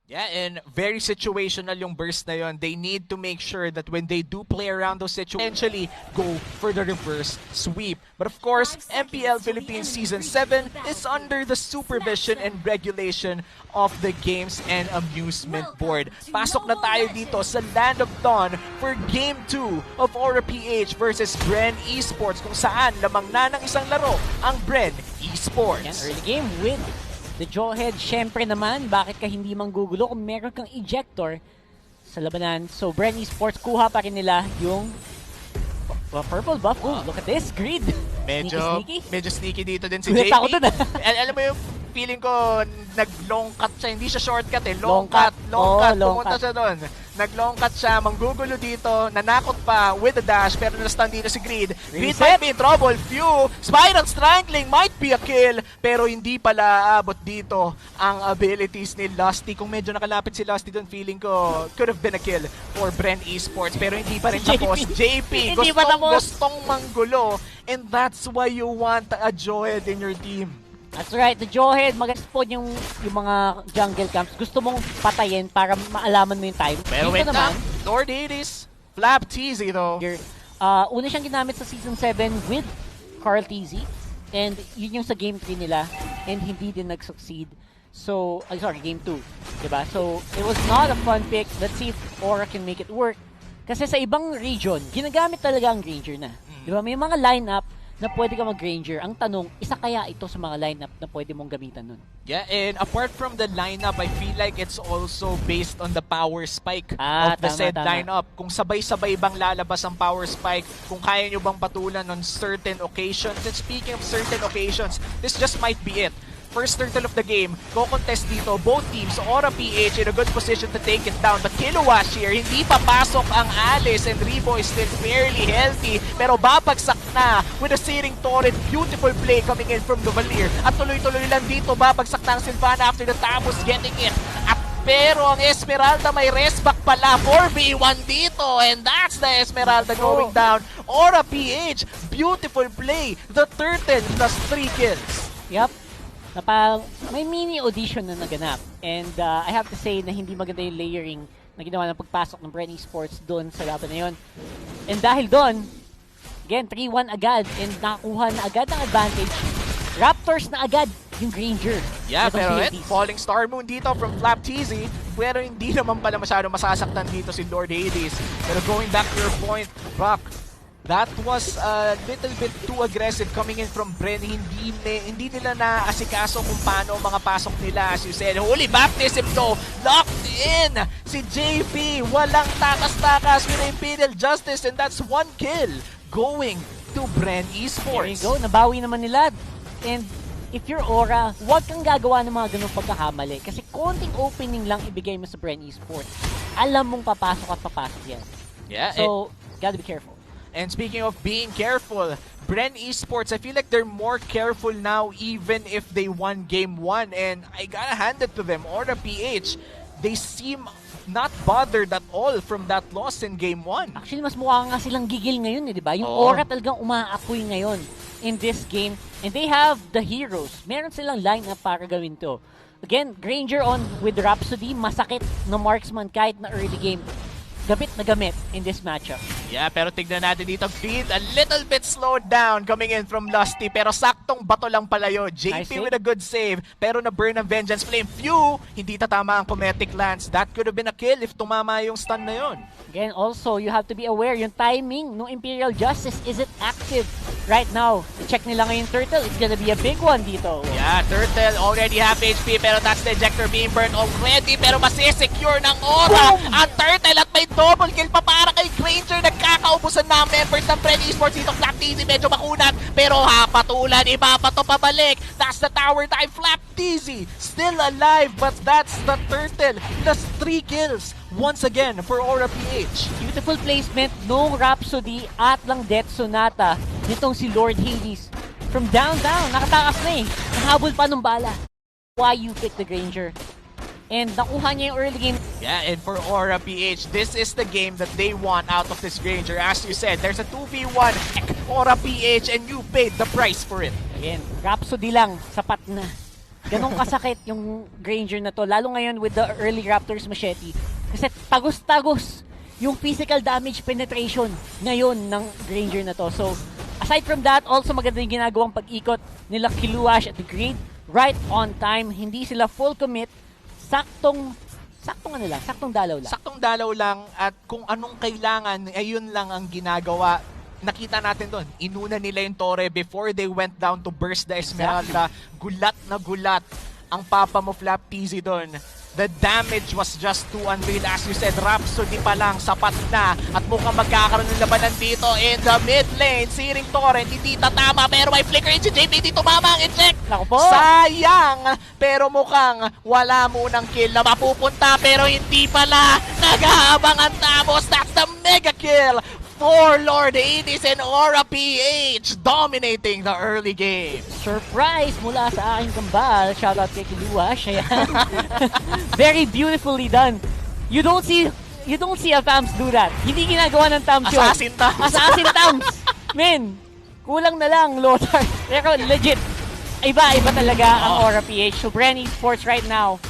Yeah, and very situational yung burst na yon. They need to make sure that when they do play around those situations, eventually go for the reverse sweep. But of course, MPL Philippines Season 7 is under the supervision and regulation of the Games and Amusement Board. Pasok na tayo dito sa Land of Dawn for Game 2 of Aura PH versus BREN Esports, kung saan lamang na ng isang laro ang BREN Esports. Yan, early game with the Jawhead. Syempre naman, bakit ka hindi manggugulo kung meron kang ejector sa labanan? So, BREN Esports, kuha pa rin nila yung purple buff. Oh, look at this, Greed. Medyo sneaky dito din si Gulat JP. ako dun, Alam mo yung feeling ko, nag-long cut siya. Hindi siya shortcut eh. Long Long cut. long Pumunta cut. siya doon. Nag-long cut siya. Manggugulo dito. Nanakot pa with the dash. Pero na-stun dito si Greed. Greed might be in trouble. Few. Spiral Strangling might be a kill. Pero hindi pala abot dito ang abilities ni Lusty. Kung medyo nakalapit si Lusty doon, feeling ko could have been a kill for BREN Esports. Pero hindi pa rin tapos. JP, Hindi pa tapos. gustong manggulo. And that's why you want a Joed in your team. That's right, the Jawhead, mag-spawn yung mga jungle camps. Gusto mong patayin para maalaman mo yung time. Pero Dito wait naman, lang, Lord Hades, Flap Teasy though. una siyang ginamit sa Season 7 with Carl TZ. And yun yung sa Game 3 nila. And hindi din nag-succeed. So, Game 2. Diba? So, it was not a fun pick. Let's see if Aura can make it work. Kasi sa ibang region, ginagamit talaga ang Granger na. Diba? May mga lineup na pwede ka mag-Granger. Ang tanong, isa kaya ito sa mga lineup na pwede mong gamitan nun? Yeah, and apart from the lineup, I feel like it's also based on the power spike of the said lineup. Kung sabay-sabay bang lalabas ang power spike, kung kaya nyo bang patulan on certain occasions. And speaking of certain occasions, this just might be it. First turtle of the game, co-contest dito, both teams, Aura PH in a good position to take it down. But Kilowash here, hindi papasok ang Alice and Rebo is still fairly healthy. Pero babagsak na with a searing torrent. Beautiful play coming in from Duvalier. At tuloy-tuloy lang dito, babagsak na ang Sylvana after the Tamus getting it. At pero ang Esmeralda may rest back pala. 4v1 dito and that's the Esmeralda going down. Aura PH, beautiful play. The turtle plus 3 kills. Yep. May mini audition na naganap. And I have to say na hindi maganda yung layering na ginawa ng pagpasok ng BREN Esports doon sa laban na yun. And dahil doon, again, 3-1 agad and nakakuha na agad ang advantage. Raptors na agad yung Granger. Yeah, pero Falling Star Moon dito from Flap TZ. Pero hindi naman pala masyado masasaktan dito si Lord Hades. Pero going back to your point, Brock, that was a little bit too aggressive coming in from BREN. Hindi nila naasikaso kung paano mga pasok nila. As you said, holy baptism though, locked in si JP. Walang takas-takas with Imperial Justice and that's 1 kill going to BREN Esports. There you go, nabawi naman nila. And if you're Aura, huwag kang gagawa ng mga ganung pagkakamali. Kasi konting opening lang ibigay mo sa BREN Esports. Alam mong papasok at papasok yan. Yeah, so, gotta be careful. And speaking of being careful, BREN Esports, I feel like they're more careful now even if they won Game 1. And I gotta hand it to them. Aura PH, they seem not bothered at all from that loss in Game 1. Actually, mas mukha nga silang gigil ngayon, di ba? Yung Aura talagang umaapoy ngayon in this game. And they have the heroes. Meron silang lineup para gawin to. Again, Granger on with Rhapsody. Masakit na marksman kahit na early game. Gamit na gamit in this matchup. Yeah, pero tignan natin dito, Feed a little bit slowed down coming in from Lusty, pero saktong bato lang pala yun. JP nice with a good save, pero na-burn ang Vengeance Flame. Few, hindi tatama ang Cometic Lance. That could have been a kill if tumama yung stun na yun. Again, also, you have to be aware, yung timing ng Imperial Justice isn't active right now. I-check nila ngayon Turtle, it's gonna be a big one dito. Yeah, Turtle already half HP, pero that's the ejector being burned already, pero masisecure ng Aura ang Turtle at may double kill pa para kay Granger. Nagkakaubusan na ang members ng BREN Esports dito. Flap TZ medyo makunat, pero hapatulan, ipapato pabalik. That's the tower dive. Flap TZ still alive, but that's the Turtle. Plus 3 kills once again for Aura PH. Beautiful placement nung Rhapsody at lang Death Sonata nitong si Lord Hades. From down, nakatakas na eh. Nahabol pa nung bala. Why you pick the Granger? And nakuha niya yung early game. Yeah, and for Aura PH, this is the game that they want out of this Granger. As you said, there's a 2v1 Aura PH and you paid the price for it. Again, Rhapsody lang, sapat na. ganun kasakit yung Granger na to. Lalo ngayon with the early Raptors machete. Kasi tagos-tagos yung physical damage penetration ngayon ng Granger na to. So, aside from that, also maganda yung ginagawang pag-ikot nila Kiluash at Greed. Right on time. Hindi sila full commit. Saktong dalaw lang. Saktong dalaw lang at kung anong kailangan, ayun lang ang ginagawa. Nakita natin doon, inuna nila yung Torre before they went down to burst the Esmeralda. Gulat na gulat ang Papa mo Flap TZ doon. The damage was just too unreal. As you said, Rhapsody pa lang, sapat na. At mukhang magkakaroon ng labanan dito in the mid lane. Siring Torrent, hindi tatama pero may flicker si JP, hindi tumama ang eject. Sayang! Pero mukhang wala munang kill na mapupunta pero hindi pala. Nag-aabang ang Tamos. That's the mega kill for Lord Hades and Aura PH dominating the early game. Surprise mula sa aking kambal. Shoutout kay Kiluash. Ayan. Very beautifully done. You don't see a Tams do that. Hindi ginagawa ng Tams yun. Assassin Tams. Men, kulang na lang Lothar. Pero legit, iba talaga ang Aura PH. So BREN Esports right now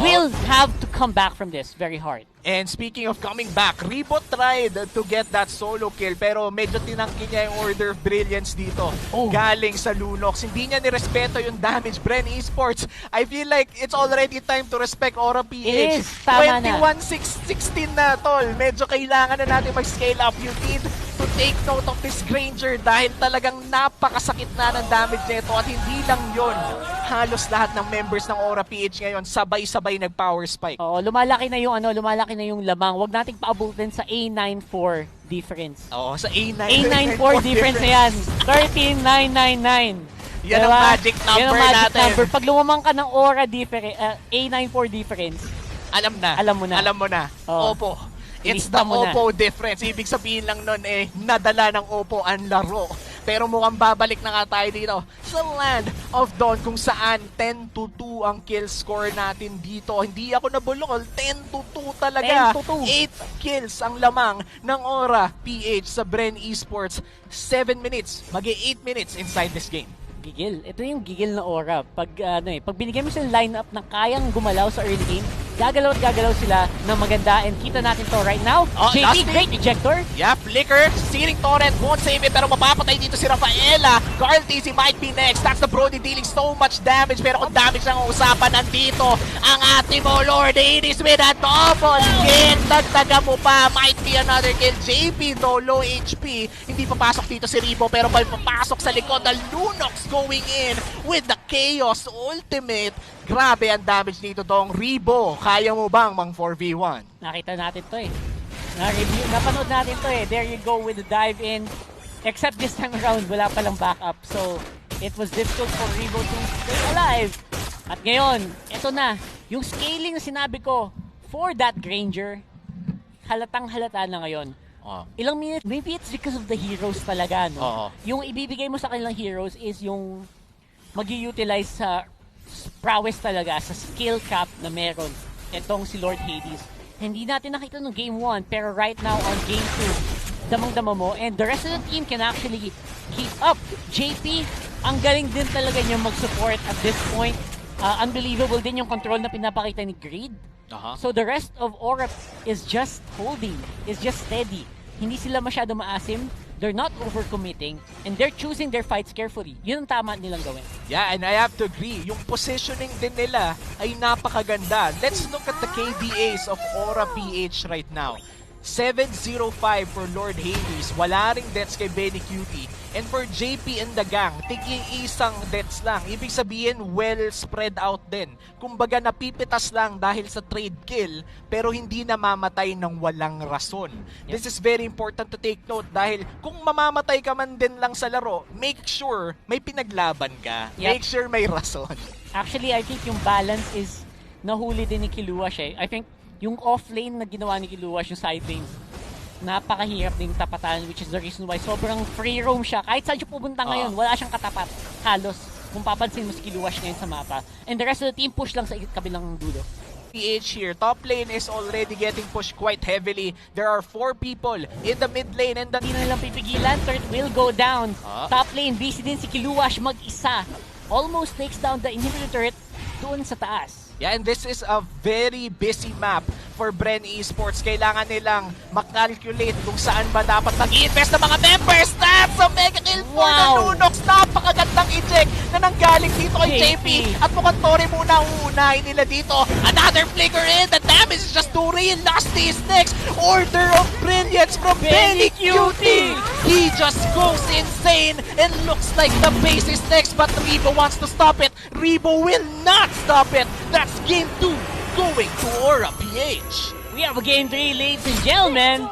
will have to come back from this very hard. And speaking of coming back, Rebo tried to get that solo kill pero medyo tinangki niya yung Order of Brilliance dito. Galing sa Lunox. Hindi niya nirespeto yung damage. BREN Esports, I feel like it's already time to respect Aura PH. It is, tama 21-16 na, tol. Medyo kailangan na natin mag-scale up. You need to take note of this Granger dahil talagang napakasakit na ng damage nito at hindi lang yon. Halos lahat ng members ng Aura PH ngayon sabay-sabay nag-power spike. Oo, lumalaki na yung lamang. Huwag nating paabutin sa A94 difference. Oo, sa A9. A94 difference na yan. 13,999. Yan ang magic number natin. Pag lumamang ka ng Aura A94 difference, alam mo na. Oh. Opo. It's the Oppo difference. Ibig sabihin lang nun nadala ng Oppo ang laro. Pero mukhang babalik na nga tayo dito sa Land of Dawn kung saan 10-2 ang kill score natin dito. Hindi ako nabulol. 10-2 talaga. 8 kills ang lamang ng Aura PH sa BREN Esports. 7 minutes. Mag-8 minutes inside this game. Gigil. Ito yung gigil na Aura. Pag binigyan mo silang lineup na kayang gumalaw sa early game, gagalaw at gagalaw sila ng maganda and kita natin to right now. JP, great ejector. Yeah, flicker. Searing Torrent won't save it pero mapapatay dito si Rafaela. Carl TC might be next. That's the Brody dealing so much damage pero kung damage lang ang usapan nandito ang ating mo Lord Hades with a double kill. Dagdaga mo pa. Might be another kill. JP though low HP. Hindi papasok dito si Rebo pero papasok sa likod. The Lunox going in with the Chaos Ultimate. Grabe ang damage dito tong Rebo. Kaya mo bang mang 4v1? Nakita natin to napanood natin to There you go with the dive in. Except this time around, wala palang backup. So, it was difficult for Rebo to stay alive. At ngayon, ito na. Yung scaling na sinabi ko for that Granger, halatang halata na ngayon. Ilang minutes, maybe it's because of the heroes talaga, no? Yung ibibigay mo sa kanilang heroes is yung mag-utilize sa prowess talaga, sa skill cap na meron itong si Lord Hades. Hindi natin nakita nung game 1, pero right now on game 2, damang-dama mo, and the rest of the team can actually keep up. JP, ang galing din talaga niya mag-support at this point. Unbelievable din yung control na pinapakita ni Greed. So the rest of Aura is just holding, is just steady. Hindi sila masyado maasim. They're not overcommitting and they're choosing their fights carefully. Yun ang tama nilang gawin. Yeah, and I have to agree. Yung positioning din nila ay napakaganda. Let's look at the KDAs of Aura PH right now. 705 for Lord Hades. Wala ring deaths kay Benny Cutie. And for JP and the gang, tig-isang deaths lang. Ibig sabihin, well spread out din. Kumbaga napipitas lang dahil sa trade kill, pero hindi namamatay ng walang rason. This is very important to take note dahil kung mamamatay ka man din lang sa laro, make sure may pinaglaban ka. Make sure may rason. Actually, I think yung balance is nahuli din ni Kiluash I think yung off-lane na ginawa ni Kiluash, yung side lane, napakahirap ding tapatan, which is the reason why sobrang free roam siya. Kahit saan siya pupunta ngayon, wala siyang katapat. Halos, kung papansin mo si Kiluash ngayon sa mapa. And the rest of the team push lang sa kabilang dulo. PH here. Top lane is already getting pushed quite heavily. There are 4 people in the mid lane and hindi na nilang pipigilan. Turret will go down. Top lane, busy din si Kiluash mag-isa. Almost takes down the inhibitor turret. doon sa taas. Yeah, and this is a very busy map for BREN Esports. Kailangan nilang makalculate kung saan ba dapat mag-invest ng mga members. That's a mega kill for the Lunox. Napakagandang eject na nanggaling dito kay JP. At mukhang Tori muna ang uunahin nila dito. Another flicker in. The damage is just too real. Nasty is next. Order of Brilliance from Benny Cutie. He just goes insane and looks like the base is next. But Rebo wants to stop it. Rebo will not stop it. That's game 2 going to Aura PH. We have a game 3, ladies and gentlemen.